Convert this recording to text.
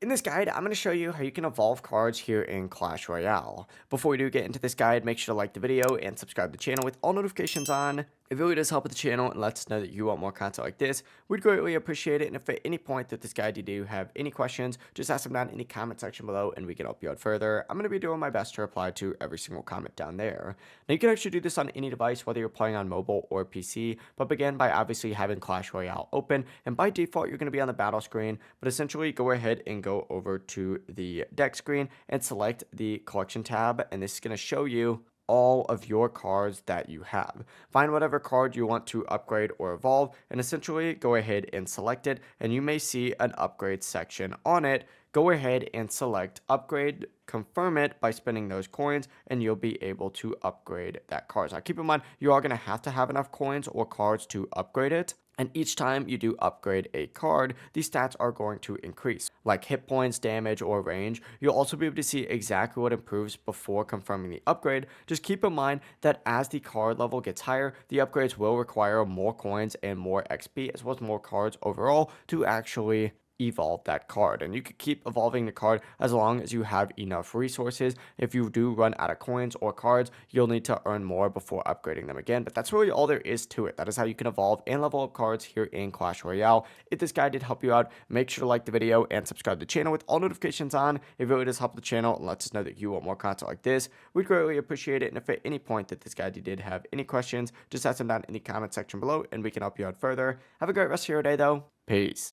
In this guide, I'm going to show you how you can evolve cards here in Clash Royale. Before we do get into this guide, make sure to like the video and subscribe to the channel with all notifications on. It really does help with the channel and lets us know that you want more content like this. We'd greatly appreciate it, and if at any point that this guide you do have any questions, just ask them down in the comment section below and we can help you out further. I'm going to be doing my best to reply to every single comment down there. Now you can actually do this on any device, whether you're playing on mobile or PC, but begin by obviously having Clash Royale open, and by default you're going to be on the battle screen, but essentially go ahead and go over to the deck screen and select the collection tab, and this is going to show you all of your cards that you have. Find whatever card you want to upgrade or evolve, and essentially go ahead and select it, and you may see an upgrade section on it. Go ahead and select upgrade, confirm it by spending those coins, and you'll be able to upgrade that card. So keep in mind, you are going to have enough coins or cards to upgrade it. And each time you do upgrade a card, these stats are going to increase, like hit points, damage, or range. You'll also be able to see exactly what improves before confirming the upgrade. Just keep in mind that as the card level gets higher, the upgrades will require more coins and more XP, as well as more cards overall to actually evolve that card. And you could keep evolving the card as long as you have enough resources. If you do run out of coins or cards, you'll need to earn more before upgrading them again, but that's really all there is to it. That is how you can evolve and level up cards here in Clash Royale. If this guide did help you out, make sure to like the video and subscribe to the channel with all notifications on. It really does help the channel and lets us know that you want more content like this. We'd greatly appreciate it, and if at any point that this guide you did have any questions, just ask them down in the comment section below and we can help you out further. Have a great rest of your day though. Peace.